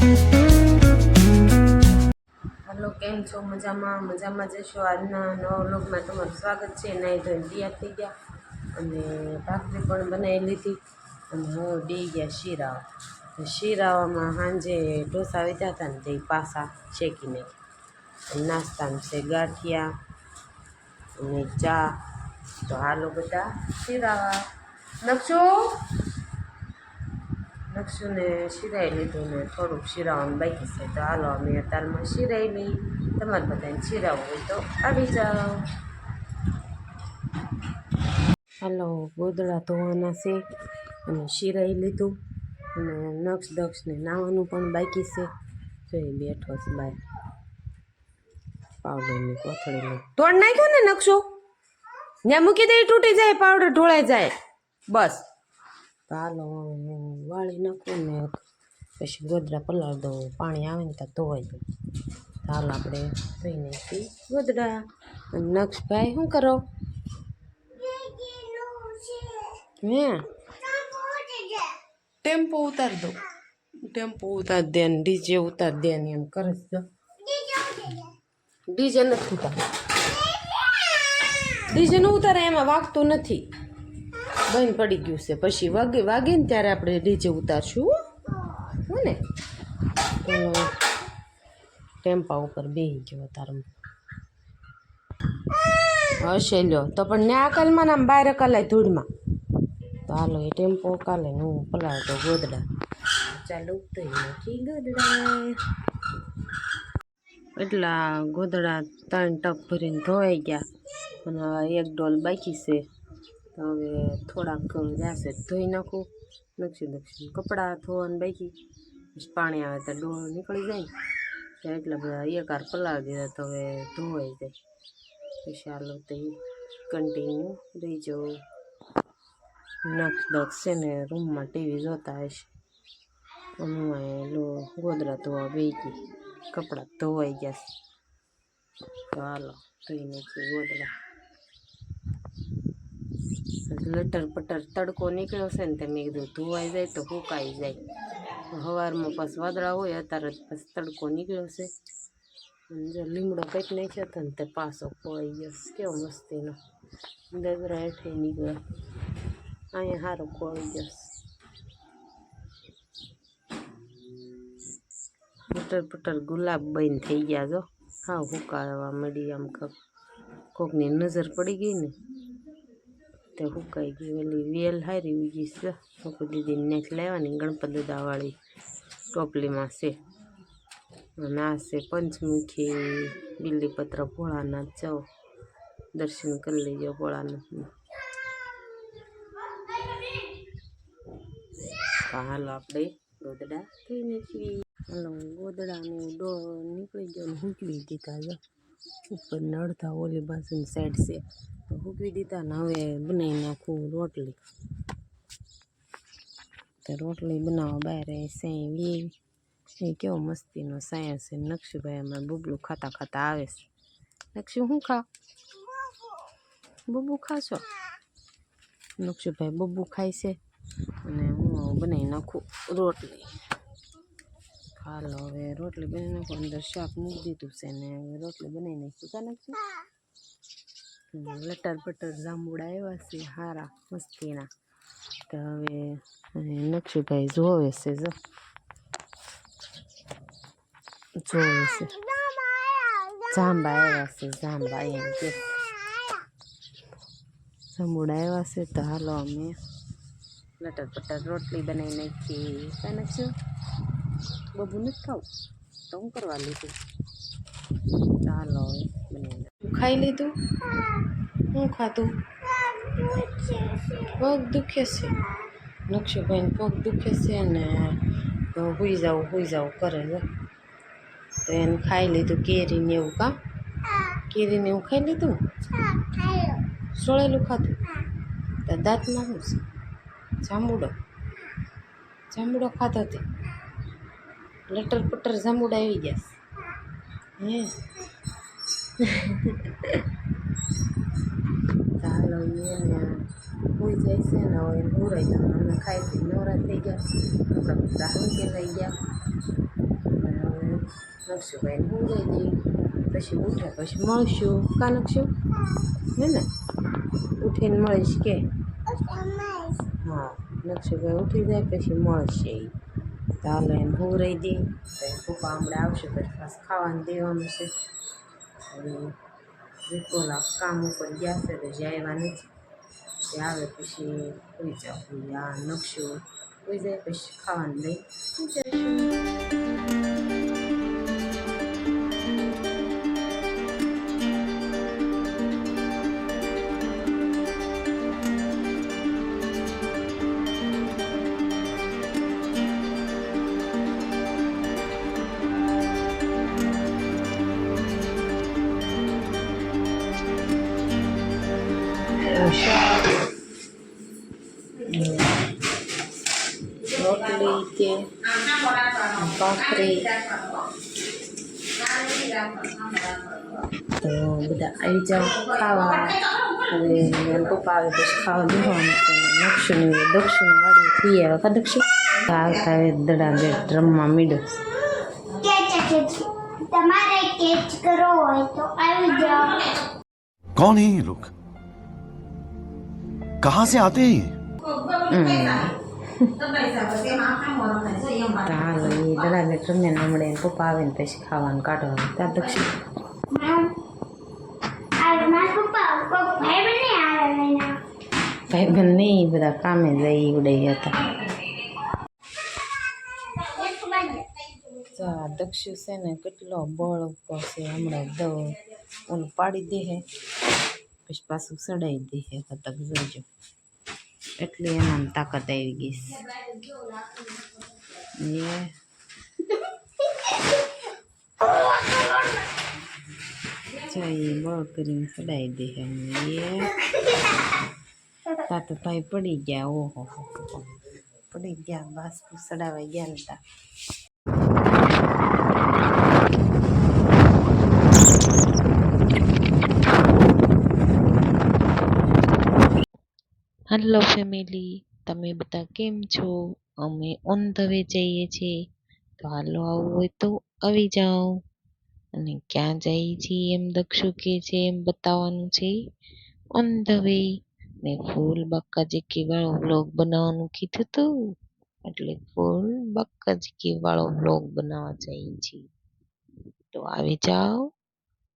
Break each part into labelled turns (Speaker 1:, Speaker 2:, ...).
Speaker 1: Hello केम छो मजा में जशो आजना नवा व्लॉगમાં તમારું સ્વાગત છે। નાઈ ધોઈને તૈયાર થઈ ગયા અને ભાખરી પણ બનાવી લીધી અને હું બેસી ગયા શીરાવા। શીરાવામાં સાંજે ઢોસા વેચ્યા હતા ને તે પાસા શેકી નાખી। નાસ્તામાં છે ગાંઠિયા અને ચા। તો હાલો બધા શીરાવા। નકશુને શીરાઈ લીધું ને થોડુંક શીરાવાનું બાકી છે। તો હાલો અમે અત્યારમાં શીરાઈ લઈ, તમારે બધાને શીરાવું હોય તો આવી જાઓ। હાલો ગોદડા ધોવાના છે અને શીરાઈ લીધું અને નક્ષ દક્ષને નાવાનું પણ બાકી છે। જોઈ બેઠો છે બાય પાવડરની કોથળી તોડ નાખ્યો ને નકશો, ત્યાં મૂકી દે તૂટી જાય, પાવડર ઢોળાઈ જાય બસ। તો હાલો વાળી નાખું ને પછી ગોદડા પલાળી દઉં, પાણી આવે ને ત્યાં ધોવાઈ દઉં। હાલ આપણે ધોઈ નાખી ગોદડા। નક્ષભાઈ શું કરો હે? ટેમ્પો ઉતાર દો, ટેમ્પો ઉતાર દે ને ડીજે ઉતાર દે ને એમ કરે છે। ડીજે નથી ઉતાર, ડીજે ન ઉતારે એમાં વાગતું નથી, બંધ પડી ગયું છે। પછી વાગે ને ત્યારે આપણે ડીજે ઉતારશું હો ને। ટેમ્પા ઉપર બેસી ગયો તારમાં હશે લ્યો તો પણ ને અકલમાં ને આમ બહાર અકલાય ધૂળમાં। તો હાલો એ ટેમ્પો કાલે હું પલાળ તો ગોદડા ચાલુ થઈ નાખી ગોદડા। એટલા ગોદડા 3 ટપ ભરીને ધોવાઈ ગયા અને એક ડોલ બાકી છે। તો હવે થોડાક જશે ધોઈ નાખું। દક્ષિણ કપડાં ધોવાનું બાકી, પછી પાણી આવે તો ડોળ નીકળી જાય ને એટલા બધા એકાર પલાળી દીધા તો હવે ધોવાઈ જાય। પછી ચાલો તો કન્ટિન્યુ રહી જાઉં। નક્ષ દક્ષ છે ને રૂમમાં ટીવી જોતા હશે, હું ગોદડા ધોવા બેસી ગઈ, કપડાં ધોવાઈ ગયા છે। તો હાલો ધોઈ નાખી ગોદડા। લટર પટર તડકો નીકળ્યો છે ને તે મેં કીધું ધોવાઈ જાય તો સુકાઈ જાય। સવારમાં પાછ વાદળા હોય, અત્યારે પછી તડકો નીકળ્યો છે। જો લીમડો કાઢી નાખ્યો હતો ને તે પાછો ખોવાઈ ગયો, કેવો મસ્તીનો ગગરા હેઠે નીકળ્યો, અહીંયા સારો ખોવાઈ ગયો। પટર પટર ગુલાબ બંધ થઈ ગયા, જો હા હુકાવા મળી, આમ કોકની નજર પડી ગઈ ને તે હુકાઈ ગઈ। ઓલી વેલ હારી ઉગી છે, હુકુ દીદીને નેક લેવાની ગણપત દાદાવાળી ટોપલીમાં છે। અને આ છે પંચમુખી બિલ્લીપત્ર ભોળાનાથ, જાઓ દર્શન કરી લેજો ભોળાનાથના। હાલો આપણે ગોદડા ધોઈ નાખી। હાલો ગોદડાને નીકળી ગયો ને હૂકવી દીધા, જો ઉપર અડધા ઓલી બાજુની સાઈડ છે તો હૂકવી દીધા ને હવે બનાવી નાખું રોટલી। તો રોટલી બનાવવા બહાર સેવી એ કેવો મસ્તીનો સાયા છે। નક્ષુભાઈ અમારે બબલું ખાતા ખાતા આવે છે। નક્ષુ શું ખાવ? બબુ ખાશો? નક્ષુભાઈ બબુ ખાય છે અને હું બનાવી નાખું રોટલી। હાલો હવે રોટલી બનાવી નાખું, અંદર શાક મૂકી દીધું છે ને હવે રોટલી બનાવી નાખી। કા નક્ષુ? લટર પટર જાંબુડા આવ્યા છે હારા મસ્તીના। તો હવે નક્ષુભાઈ જોવે છે, જોવે છે જાંબા આવ્યા છે, જાંબા એમ કે જાંબુડા આવ્યા છે। તો હાલો અમે લટર પટર રોટલી બનાવી નાખી। કા નક્ષુ? બબુ નથી ખાવું તો હું કરવા લીધું? ચાલો હવે બનાવી ખાઈ લીધું? શું ખાધું? પગ દુખે છે નક્ષુભાઈને, પગ દુખે છે ને હુઈ જાવ કરે છે। તો એને ખાઈ લીધું કેરીને એવું। કા કેરીને એવું ખાઈ લીધું? સોળેલું ખાધું? તો દાંતમાં શું છે? જાંબુડો ખાધો તે? લટર પટર જાંબુડા આવી ગયા હે? ચાલો એને હોઈ જાય છે ને હવે હુરાઈ જવાનું, અમે ખાઈ પી નવરા થઈ ગયા, આપણા બધા હંકે લઈ ગયા। નકશુભાઈને ઊંઘાઈ દઈ, પછી ઉઠે પછી મળશું. કા નકશું હે ને ઉઠીને મળીશ કે હા, નકશુભાઈ ઉઠી જાય પછી મળશે. ચાલો એને હુંરાઈ દઈ. પપ્પા હમણાં આવશે પછી પાસ ખાવાનું દેવાનું છે. વિપુલા કામ ઉપર ગયા છે તો આવ્યા નથી. તે આવે પછી હોઈ જાવ. આ નકશું હોઈ જાય પછી ખાવાનું લઈ રોટલી કે ભાખરી તો બધા આવી જાઓ ખાવા. હવે પપ્પા આવે પછી ખાવા દેવાનું છે. નકશુની દક્ષિણ વાળી થઈ આવે કા દક્ષિણ આવતા હવે દડા બે રમવા મીડો.
Speaker 2: તમારે કેચ કરો હોય તો આવી જાઓ.
Speaker 3: कौन है ये लोग? कहाँ से आते हैं ये?
Speaker 1: ચાલો એ દડા બે રમ્યા મળે પપ્પા આવે ને પછી ખાવાનું કાઢવાનું ત્યાં દક્ષિણ ભાઈબંધ નહીં બધા કામે જાય ઉડાઈ હતા. દક્ષુ છે ને કેટલો બળ ઉપર છે. હમણાં ઓલું પાડી દે હે પછી પાછું સડાઈ દે હે. કતક જોજો એટલે એમાં તાકાત આવી ગઈ એ બળ કરીને સડાઈ દે હે. તા તો ભાઈ પડી ગયા. ઓહો પડી ગયા. બાસ્કુ સડાવા ગયા નતા.
Speaker 4: હેલો ફેમિલી, તમે બધા કેમ છો? અમે ઓન ધ વે જઈએ છીએ, તો હાલો આવવું હોય તો આવી જાઓ. અને ક્યાં જઈએ છીએ એમ દક્ષુ કે છે એમ બતાવવાનું છે ઓન ધ વે. ને ફૂલ બક્કાજીકી વાળો વ્લોગ બનાવવાનું કીધું હતું, એટલે ફૂલ બક્કાજીકી વાળો વ્લોગ બનાવવા જઈએ છીએ. તો આવી જાઓ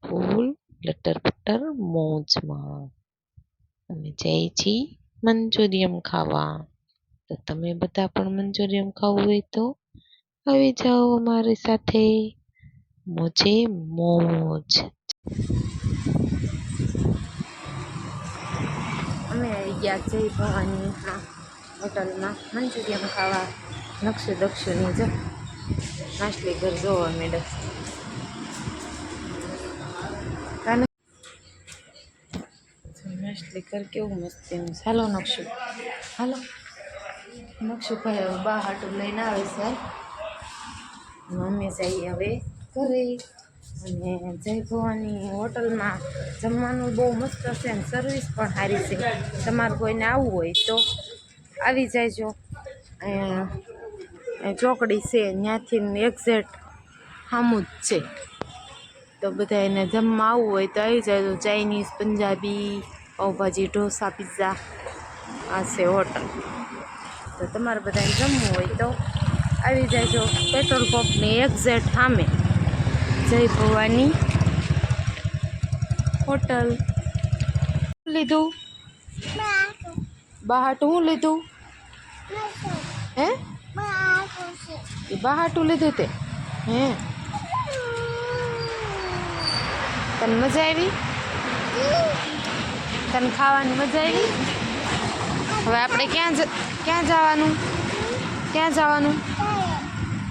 Speaker 4: ફૂલ લટર પટર મોજમાં. અમે જઈએ છીએ મંચુરિયમ ખાવા. તો તમે બધા પણ મંચુરિયમ ખાવું હોય તો આવી જાઓ અમારી સાથે. મોજે મોજ.
Speaker 1: અમે આવી ગયા જય ભવાની હોટલમાં મંચુરિયમ ખાવા. નકશુ દક્ષુની જો માછલી ઘર જોવા મેડમ. માછલી ઘર કેવું મસ્ત એનું. હાલો નકશુ હાલો. નકશુ ભાઈ બા હાટું લઈને આવે છે. અમે જઈએ હવે ઘરે. અને જય ભવાની હોટલમાં જમવાનું બહુ મસ્ત છે અને સર્વિસ પણ સારી છે. તમારે કોઈને આવવું હોય તો આવી જાયજો. ચોકડી છે ત્યાંથી એક્ઝેક્ટ સામું જ છે. તો બધા એને જમવા આવવું હોય તો આવી જાય. તો ચાઇનીઝ, પંજાબી, પાઉંભાજી, ઢોસા, પિઝા આ છે હોટલ. તો તમારે બધાને જમવું હોય તો આવી જાયજો. પેટ્રોલ પંપની એક્ઝેક્ટ સામે જય ભવાની હોટલ. લીધું બહાટું હું લીધું હે? એ બહાટું લીધું તે હે? તને મજા આવી? તને ખાવાની મજા આવી? હવે આપણે ક્યાં જવાનું? ક્યાં જવાનું?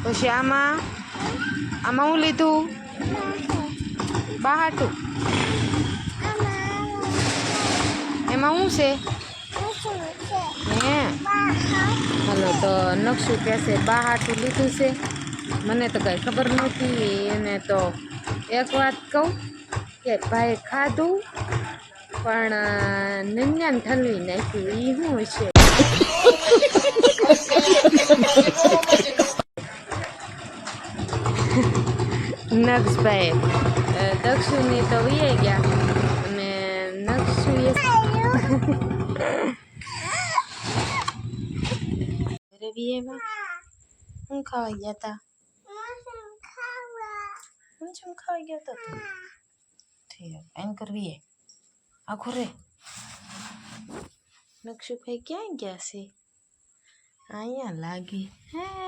Speaker 1: પછી આમાં હું લીધું બહાટું. એમાં શું છે હે? હલો તો નકશુ કહેશે બહાટું લીધું છે. મને તો કાંઈ ખબર નહોતી. એને તો એક વાત કહું કે ભાઈ ખાધું પણ નન્યાને ઠલવી નાખ્યું. એ શું છે? નક્ષભાઈ દક્ષુની તો વહી ગયા અને નક્ષુએ ઘરે બી એવા હું ખાવા ગયા હતા હું શું ખાવા ગયા હતા તું એન કરવી આખો રે નક્ષુભાઈ ક્યાં ગયા છે અહીંયા લાગી હે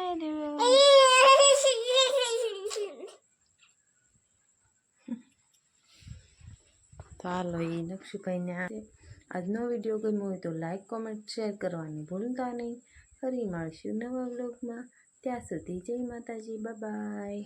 Speaker 1: તો હાલો એ નક્ષુભાઈને આજનો વિડીયો ગમ્યો હોય તો લાઈક કોમેન્ટ શેર કરવાની ભૂલતા નહીં ફરી મળશું નવા વ્લોગમાં ત્યાં સુધી જય માતાજી બાય બાય